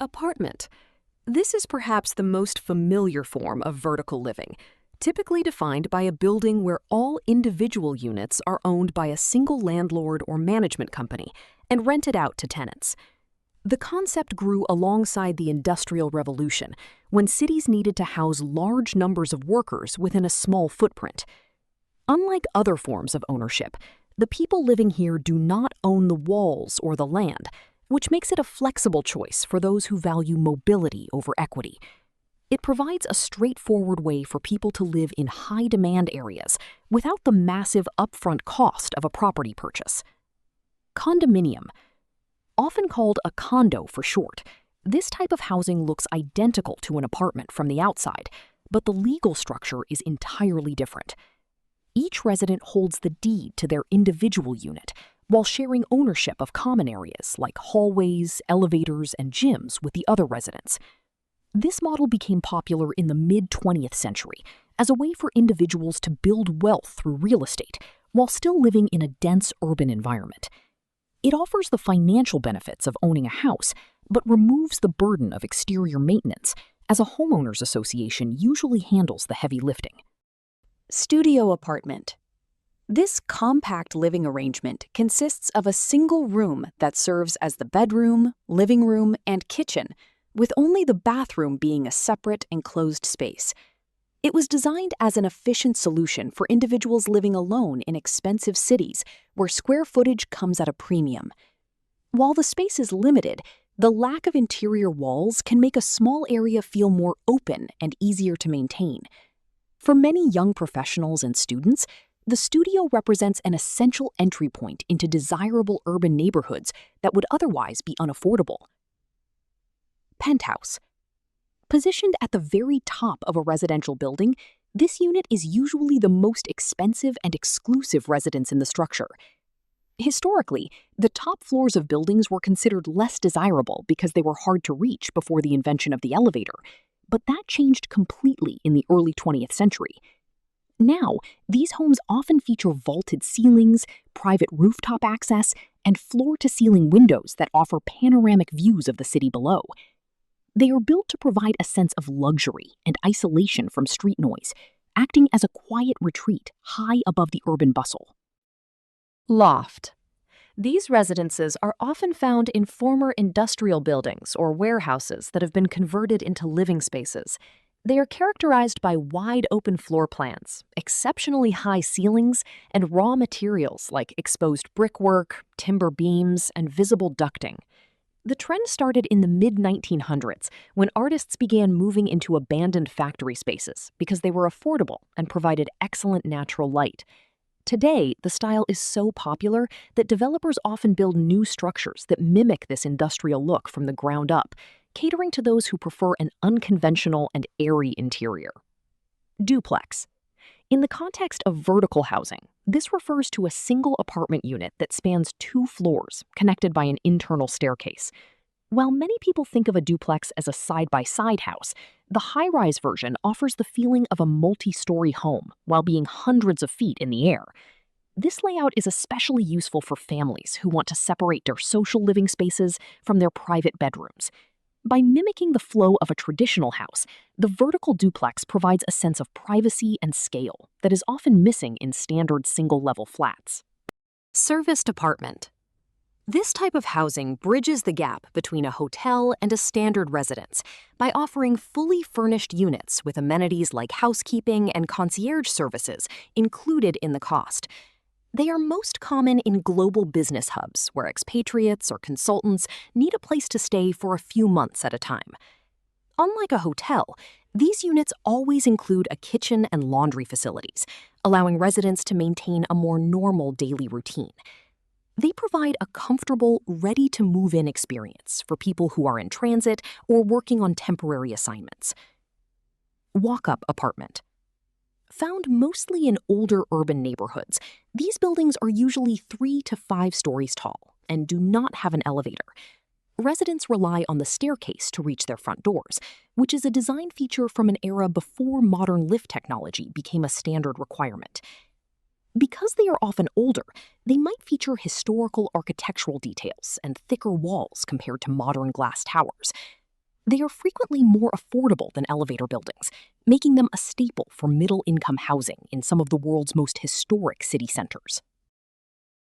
Apartment. This is perhaps the most familiar form of vertical living, typically defined by a building where all individual units are owned by a single landlord or management company and rented out to tenants. The concept grew alongside the Industrial Revolution, when cities needed to house large numbers of workers within a small footprint. Unlike other forms of ownership, the people living here do not own the walls or the land, which makes it a flexible choice for those who value mobility over equity. It provides a straightforward way for people to live in high-demand areas without the massive upfront cost of a property purchase. Condominium. Often called a condo for short, this type of housing looks identical to an apartment from the outside, but the legal structure is entirely different. Each resident holds the deed to their individual unit, while sharing ownership of common areas like hallways, elevators, and gyms with the other residents. This model became popular in the mid-20th century as a way for individuals to build wealth through real estate while still living in a dense urban environment. It offers the financial benefits of owning a house, but removes the burden of exterior maintenance, as a homeowners association usually handles the heavy lifting. Studio apartment. This compact living arrangement consists of a single room that serves as the bedroom, living room, and kitchen, with only the bathroom being a separate enclosed space. It was designed as an efficient solution for individuals living alone in expensive cities where square footage comes at a premium. While the space is limited, the lack of interior walls can make a small area feel more open and easier to maintain. For many young professionals and students, the studio represents an essential entry point into desirable urban neighborhoods that would otherwise be unaffordable. Penthouse. Positioned at the very top of a residential building, this unit is usually the most expensive and exclusive residence in the structure. Historically, the top floors of buildings were considered less desirable because they were hard to reach before the invention of the elevator, but that changed completely in the early 20th century. Now, these homes often feature vaulted ceilings, private rooftop access, and floor-to-ceiling windows that offer panoramic views of the city below. They are built to provide a sense of luxury and isolation from street noise, acting as a quiet retreat high above the urban bustle. Loft. These residences are often found in former industrial buildings or warehouses that have been converted into living spaces. They are characterized by wide-open floor plans, exceptionally high ceilings, and raw materials like exposed brickwork, timber beams, and visible ducting. The trend started in the mid-1900s when artists began moving into abandoned factory spaces because they were affordable and provided excellent natural light. Today, the style is so popular that developers often build new structures that mimic this industrial look from the ground up, catering to those who prefer an unconventional and airy interior. Duplex. In the context of vertical housing, this refers to a single apartment unit that spans 2 floors, connected by an internal staircase. While many people think of a duplex as a side-by-side house, the high-rise version offers the feeling of a multi-story home while being hundreds of feet in the air. This layout is especially useful for families who want to separate their social living spaces from their private bedrooms. By mimicking the flow of a traditional house, the vertical duplex provides a sense of privacy and scale that is often missing in standard single-level flats. Serviced apartment. This type of housing bridges the gap between a hotel and a standard residence by offering fully furnished units with amenities like housekeeping and concierge services included in the cost. They are most common in global business hubs where expatriates or consultants need a place to stay for a few months at a time. Unlike a hotel, these units always include a kitchen and laundry facilities, allowing residents to maintain a more normal daily routine. They provide a comfortable, ready-to-move-in experience for people who are in transit or working on temporary assignments. Walk-up apartment. Found mostly in older urban neighborhoods, these buildings are usually 3 to 5 stories tall and do not have an elevator. Residents rely on the staircase to reach their front doors, which is a design feature from an era before modern lift technology became a standard requirement. Because they are often older, they might feature historical architectural details and thicker walls compared to modern glass towers. They are frequently more affordable than elevator buildings, making them a staple for middle-income housing in some of the world's most historic city centers.